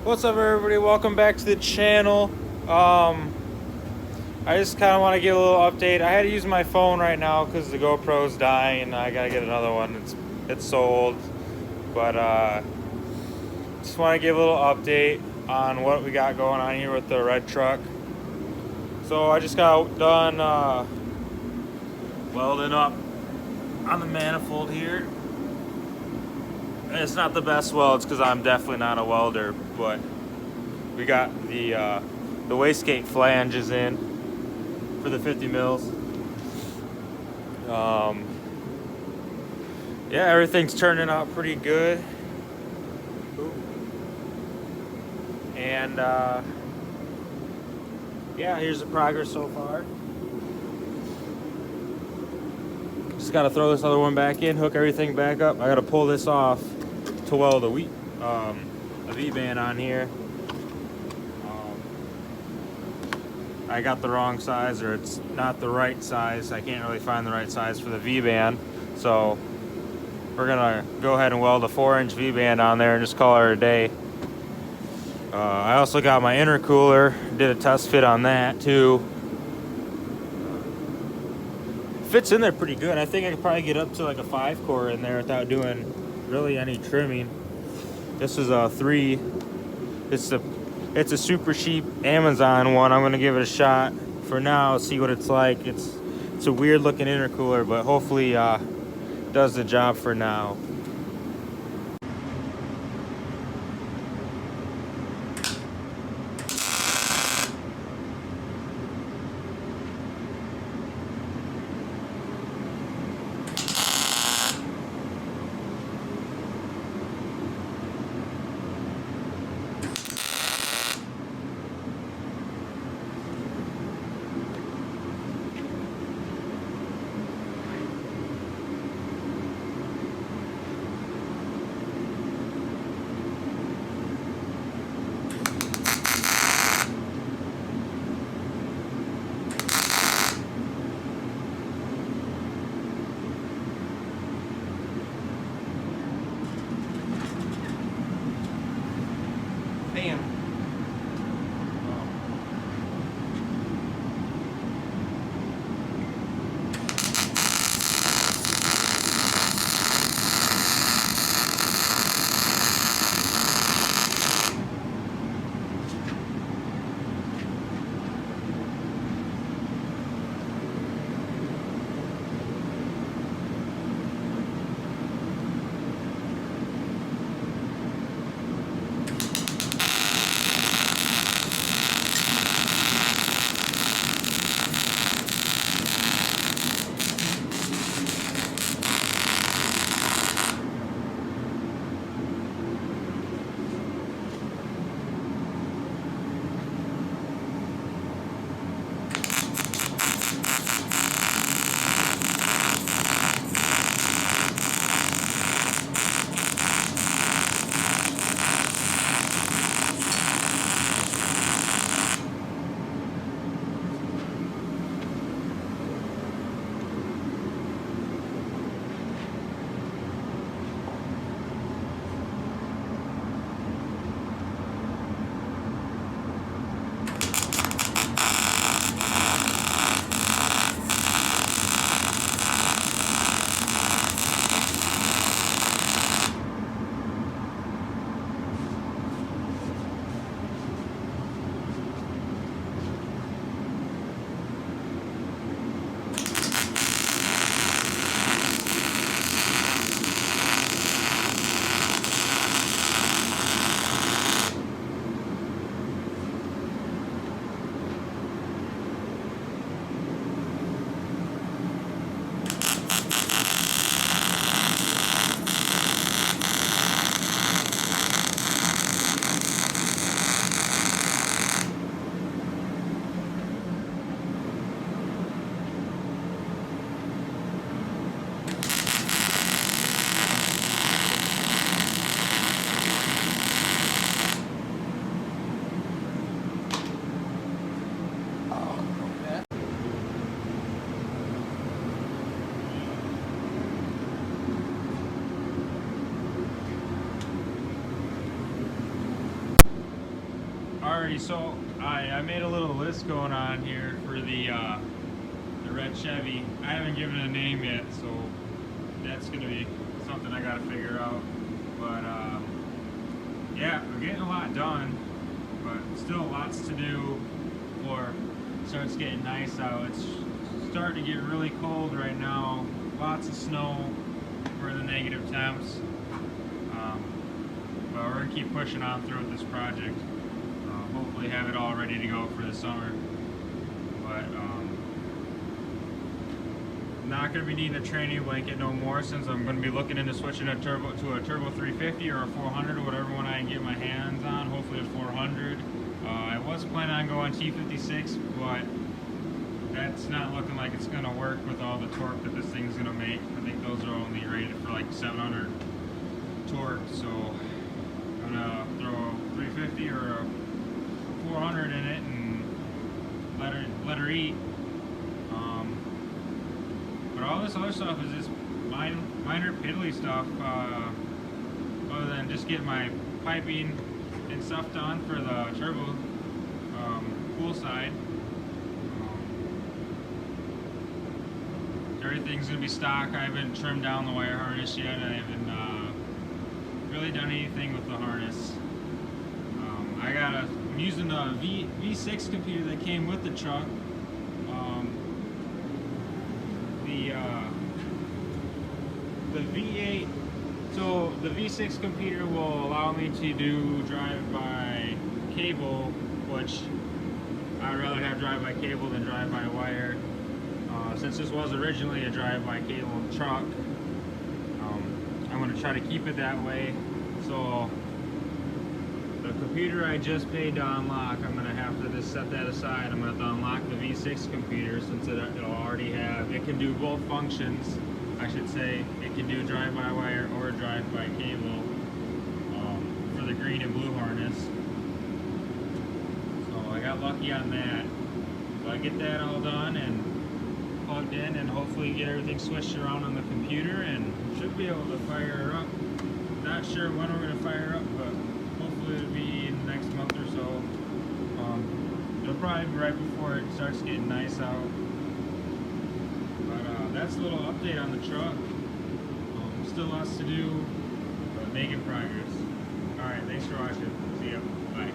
What's up, everybody? Welcome back to the channel. I just kind of want to give a little update. I had to use my phone right now because the GoPro's dying and I gotta get another one. It's so old, but just want to give a little update on what we got going on here with the red truck. So I just got done welding up on the manifold here. It's not the best welds because I'm definitely not a welder, but we got the wastegate flanges in for the 50 mils. Yeah, everything's turning out pretty good. And yeah, here's the progress so far. Just gotta throw this other one back in, hook everything back up. I gotta pull this off to weld a V-band on here. I got the wrong size, or it's not the right size. I can't really find the right size for the V-band, so we're gonna go ahead and weld a 4-inch V-band on there and just call it a day. I also got my intercooler, did a test fit on that too. Fits in there pretty good. I think I could probably get up to like a 5-core in there without doing really any trimming. This is a 3. It's a super cheap Amazon one. I'm gonna give it a shot for now, see what it's like. It's a weird looking intercooler, but hopefully does the job for now. Bam. Alrighty, so I made a little list going on here for the red Chevy. I haven't given it a name yet, so that's gonna be something I gotta figure out. But yeah, we're getting a lot done, but still lots to do before it starts getting nice out. It's starting to get really cold right now. Lots of snow for the negative temps. But we're gonna keep pushing on through with this project. Hopefully have it all ready to go for the summer. But not going to be needing a training blanket no more, since I'm going to be looking into switching a turbo to a turbo 350 or a 400 or whatever one I can get my hands on. Hopefully a 400. I was planning on going T56, but that's not looking like it's going to work with all the torque that this thing's going to make. I think those are only rated for like 700 torque, so I'm going to throw a 350 or a 400 in it and let her eat. But all this other stuff is just minor piddly stuff, other than just getting my piping and stuff done for the turbo cool side. Everything's gonna be stock. I haven't trimmed down the wire harness yet. I haven't really done anything with the harness. I'm using the V6 computer that came with the truck. The V8, so the V6 computer will allow me to do drive-by cable, which I'd rather have drive-by cable than drive-by wire. Since this was originally a drive-by cable truck, I'm going to try to keep it that way. So the computer I just paid to unlock, I'm going to have to just set that aside. I'm going to have to unlock the V6 computer, since it'll already have, it can do both functions. I should say it can do drive-by wire or drive-by cable for the green and blue harness. So I got lucky on that. So I get that all done and plugged in, and hopefully get everything switched around on the computer, and should be able to fire her up. Not sure when we're going to fire up, but hopefully it'll be in the next month or so. It'll probably be right before it starts getting nice out. But that's a little update on the truck. Still lots to do, but making progress. Alright, thanks for watching. See ya. Bye.